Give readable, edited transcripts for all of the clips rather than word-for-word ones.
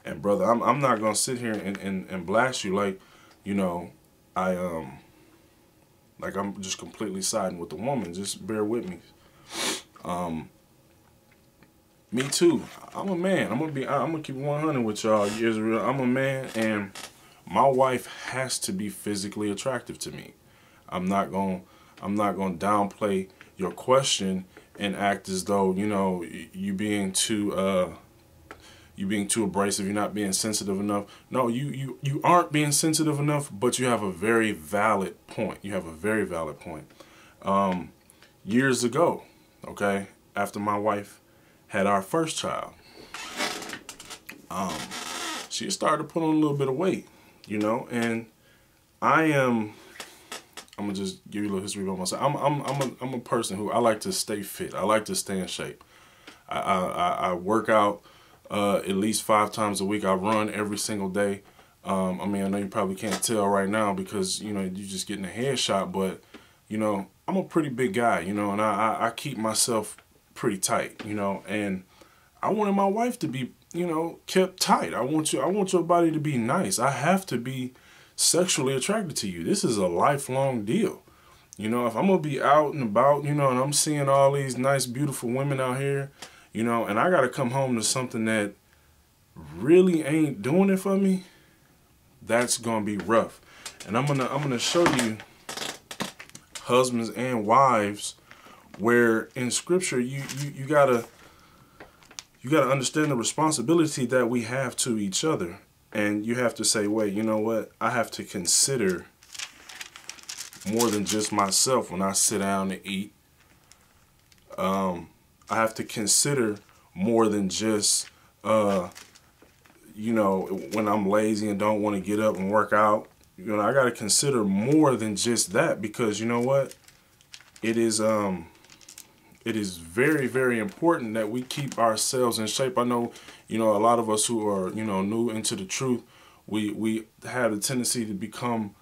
And brother, I'm not gonna sit here and blast you like, you know, I like I'm just completely siding with the woman. Just bear with me. Um, Me too. I'm a man. I'm gonna keep 100 with y'all. Israel. I'm a man, and my wife has to be physically attractive to me. I'm not going I'm not going to downplay your question and act as though, you being too abrasive, you're not being sensitive enough. No, you aren't being sensitive enough, but you have a very valid point. You have a very valid point. Years ago, okay, after my wife had our first child, um, she started to put on a little bit of weight, and I am. I'm gonna just give you a little history about myself. I'm a person who I like to stay fit. I like to stay in shape. I work out at least 5 times a week. I run every single day. I mean, I know you probably can't tell right now because you're just getting a headshot, but I'm a pretty big guy, and I keep myself pretty tight, and I wanted my wife to be, kept tight. I want your body to be nice. I have to be sexually attracted to you. This is a lifelong deal. If I'm gonna be out and about, and I'm seeing all these nice, beautiful women out here, and I gotta come home to something that really ain't doing it for me, that's gonna be rough. And I'm gonna show you, husbands and wives, where in scripture you gotta understand the responsibility that we have to each other. And you have to say, wait, you know what? I have to consider more than just myself when I sit down to eat. I have to consider more than just, when I'm lazy and don't want to get up and work out. I got to consider more than just that, because you know what? It is very, very important that we keep ourselves in shape. I know, a lot of us who are, new into the truth, we have a tendency to become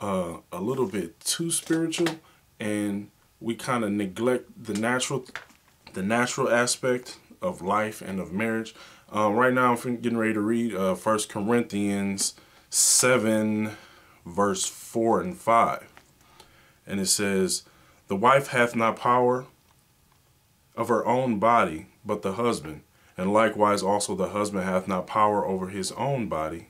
a little bit too spiritual, and we kind of neglect the natural aspect of life and of marriage. Right now, I'm getting ready to read 1 Corinthians 7, verse 4 and 5. And it says, "The wife hath not power of her own body, but the husband. And likewise also the husband hath not power over his own body,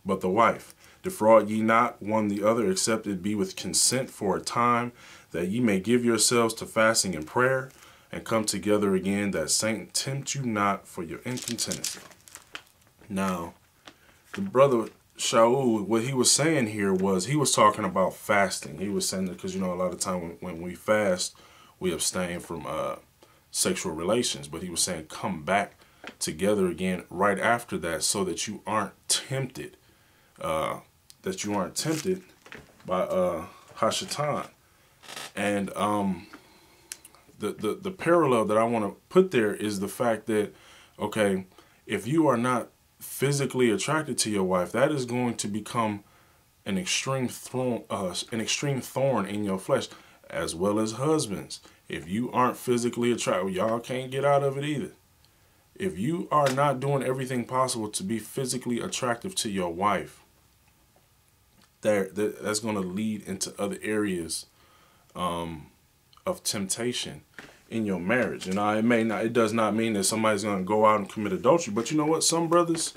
but the wife. Defraud ye not one the other, except it be with consent for a time, that ye may give yourselves to fasting and prayer, and come together again, that Satan tempt you not for your incontinency." Now, the brother Shaul, what he was saying here was, he was talking about fasting. He was saying that because, a lot of time when we fast, we abstain from sexual relations. But he was saying, come back together again right after that, so that you aren't tempted. That you aren't tempted by Hashatan. And the parallel that I want to put there is the fact that, okay, if you are not physically attracted to your wife, that is going to become an extreme thorn in your flesh, as well as husbands. If you aren't physically attracted, y'all can't get out of it either. If you are not doing everything possible to be physically attractive to your wife, that's going to lead into other areas of temptation in your marriage. It does not mean that somebody's going to go out and commit adultery, but you know what? Some brothers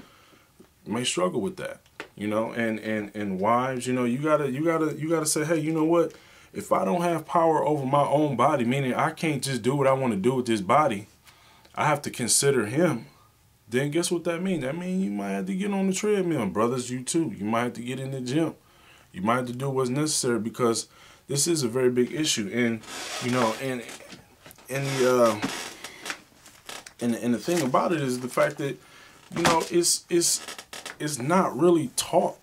may struggle with that. And wives, you gotta say, hey, you know what? If I don't have power over my own body, meaning I can't just do what I want to do with this body, I have to consider him. Then guess what that means? That means you might have to get on the treadmill. Brothers, you too. You might have to get in the gym. You might have to do what's necessary, because this is a very big issue. And and the thing about it is the fact that it's not really taught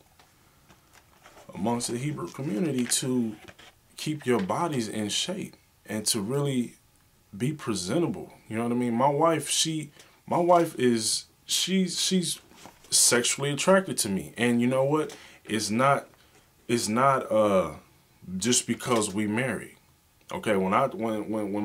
amongst the Hebrew community to keep your bodies in shape and to really be presentable. You know what I mean? My wife, she's sexually attracted to me, and you know what? It's not just because we married. Okay, when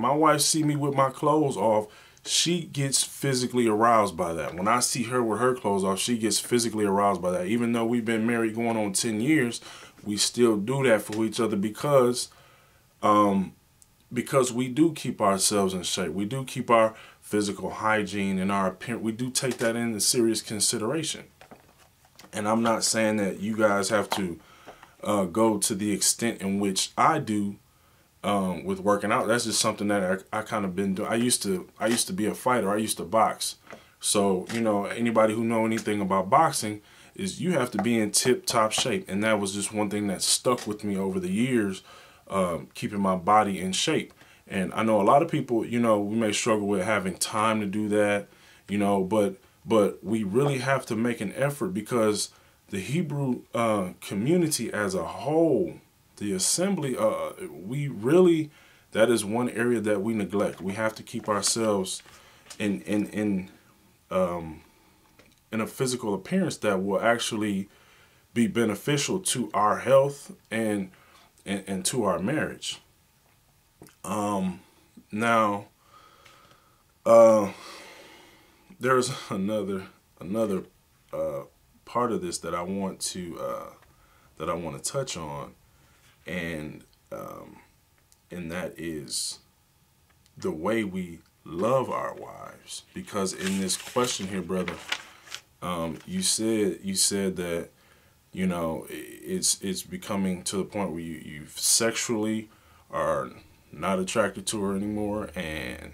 my wife see me with my clothes off, she gets physically aroused by that. When I see her with her clothes off, she gets physically aroused by that. Even though we've been married going on 10 years, we still do that for each other because we do keep ourselves in shape. We do keep our physical hygiene and our appearance. We do take that into serious consideration. And I'm not saying that you guys have to go to the extent in which I do with working out. That's just something that I kind of been doing. I used to be a fighter. I used to box. So, you know, anybody who know anything about boxing is you have to be in tip-top shape. And that was just one thing that stuck with me over the years, keeping my body in shape. And I know a lot of people, you know, we may struggle with having time to do that, you know, but we really have to make an effort because the Hebrew community as a whole, the assembly, that is one area that we neglect. We have to keep ourselves in a physical appearance that will actually be beneficial to our health and to our marriage. Now, there's another part of this that I want to touch on, and that is the way we love our wives. Because in this question here, brother, you said that, you know, it's becoming to the point where you sexually are not attracted to her anymore, and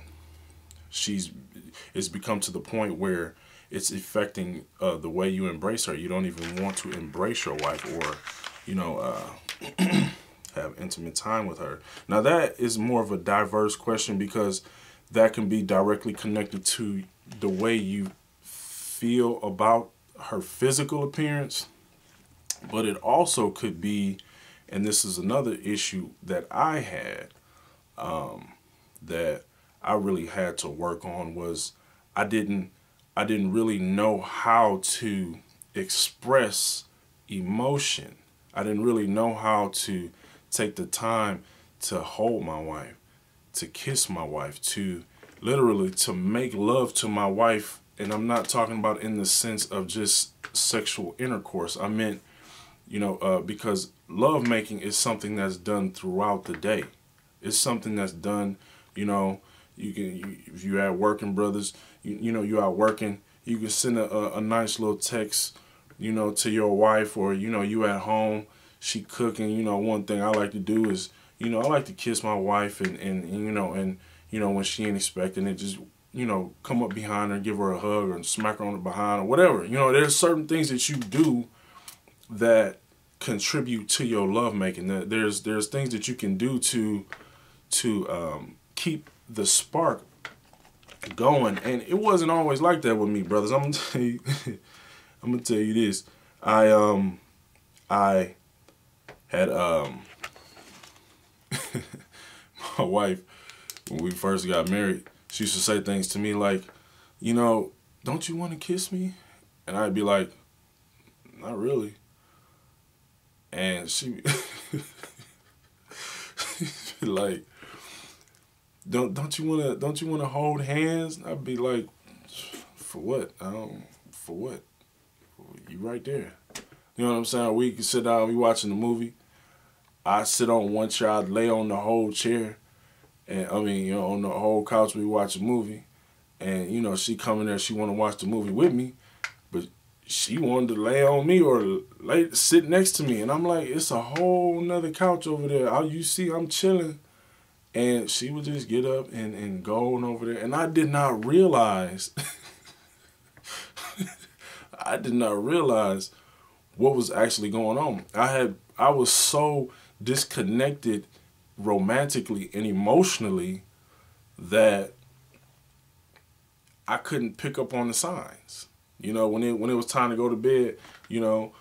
it's become to the point where it's affecting the way you embrace her. You don't even want to embrace your wife or, you know, have intimate time with her. Now that is more of a diverse question because that can be directly connected to the way you feel about her physical appearance, but it also could be, and this is another issue that I had, that I really had to work on, was I didn't really know how to express emotion. I didn't really know how to take the time to hold my wife, to kiss my wife, to literally to make love to my wife. And I'm not talking about in the sense of just sexual intercourse. I meant, you know, because love making is something that's done throughout the day. It's something that's done, you know, if you're out working, brothers, you know, you're out working, you can send a nice little text, you know, to your wife, or, you know, you at home, she cooking. You know, one thing I like to do is, you know, I like to kiss my wife and you know, when she ain't expecting it, just, you know, come up behind her, give her a hug or smack her on the behind or whatever. You know, there's certain things that you do that contribute to your lovemaking. There's things that you can do to keep the spark going, and it wasn't always like that with me, brothers. I'm gonna tell you this. I had my wife, when we first got married, she used to say things to me like, you know, don't you want to kiss me? And I'd be like, not really. And she'd be like, don't you wanna hold hands? I'd be like, for what? For what? You right there. You know what I'm saying? We can sit down, we watching the movie. I sit on one chair, I'd lay on the whole chair. And I mean, you know, on the whole couch, we watch a movie. And, you know, she come in there, she want to watch the movie with me. But she wanted to lay on me or sit next to me. And I'm like, it's a whole nother couch over there. You see, I'm chilling. And she would just get up and go on over there. And I did not realize, what was actually going on. I was so disconnected romantically and emotionally that I couldn't pick up on the signs. You know, when it was time to go to bed, you know,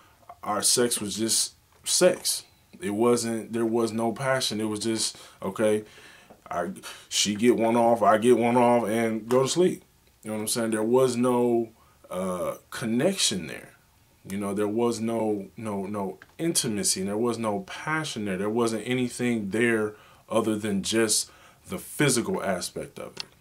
our sex was just sex. There was no passion. It was just, okay, she get one off, I get one off, and go to sleep. You know what I'm saying? There was no connection there. You know, there was no intimacy, and there was no passion there. There wasn't anything there other than just the physical aspect of it.